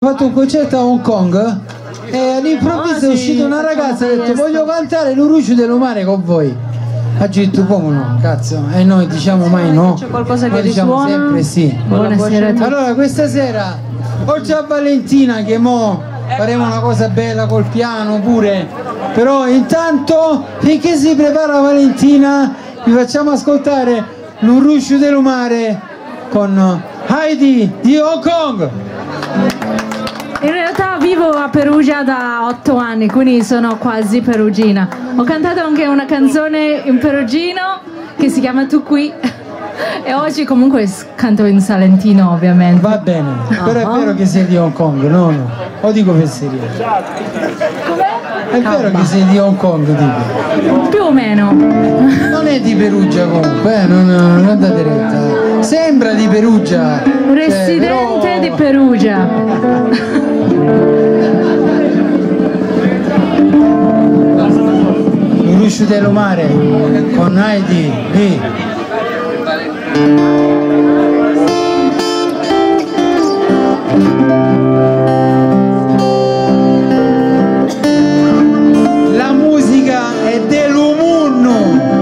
Ho fatto un concerto a Hong Kong e all'improvviso è uscita una ragazza e ha detto voglio cantare l'Uruccio dell'Umare con voi. Ha detto come no, cazzo, e noi diciamo mai no, c'è qualcosa noi che diciamo risuona. sempre sì. Buonasera a tutti. Allora questa sera, oltre a Valentina che mo faremo una cosa bella col piano pure, però intanto finché si prepara Valentina vi facciamo ascoltare l'Uruccio dell'Umare con Heidi di Hong Kong. In realtà vivo a Perugia da 8 anni, quindi sono quasi perugina. Ho cantato anche una canzone in perugino che si chiama Tu qui e oggi comunque canto in salentino ovviamente. Va bene, però è vero che sei di Hong Kong, no? O dico fesseria? È vero che sei di Hong Kong, dico. Più o meno. Non è di Perugia comunque, non date retta. Sembra di Perugia. Residente però... di Perugia. L'Uruccio dell'Umare con Heidi di la musica è dell'Umunno.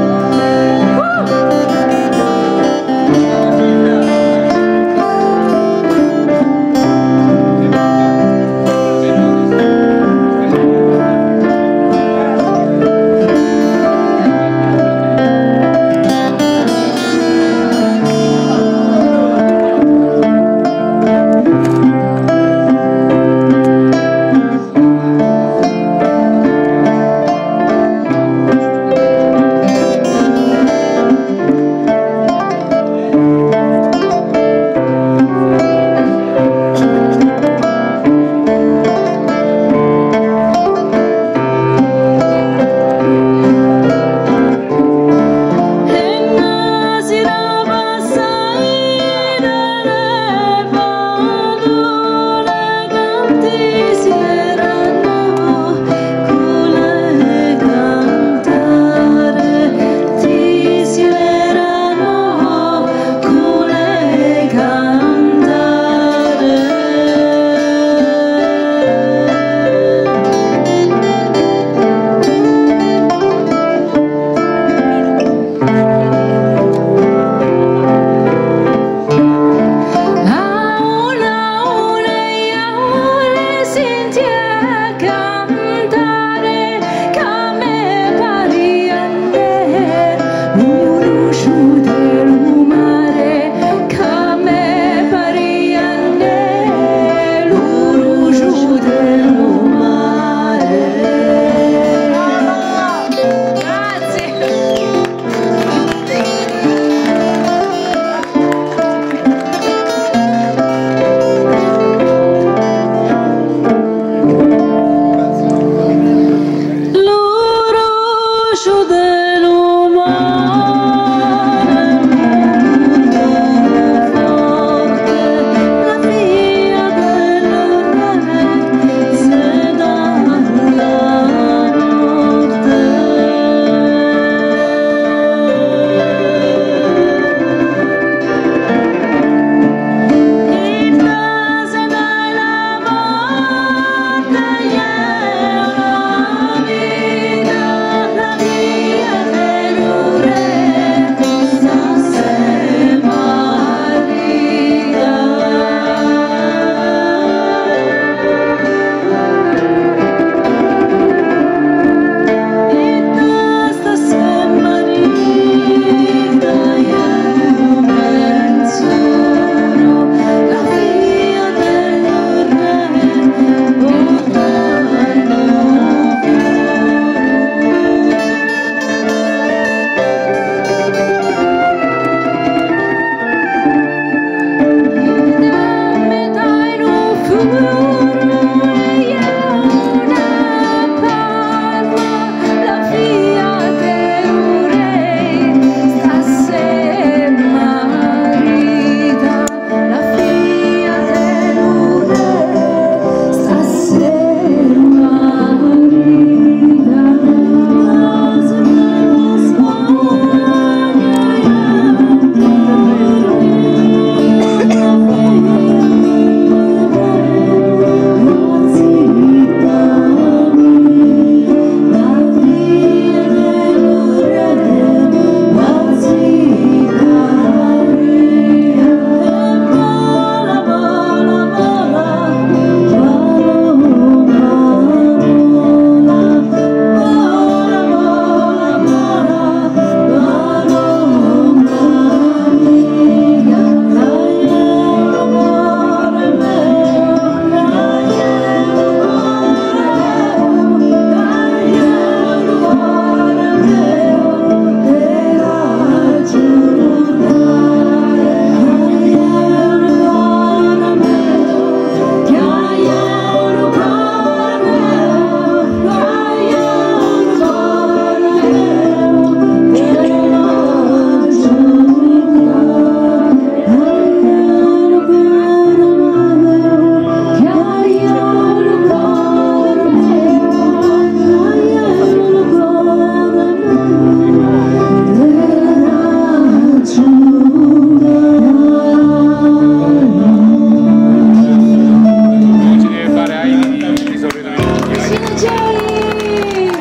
Angeli!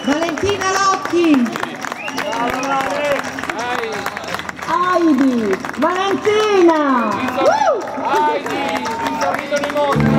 Valentina Locchi, Heidi, Valentina, Heidi, il sorriso di mondo.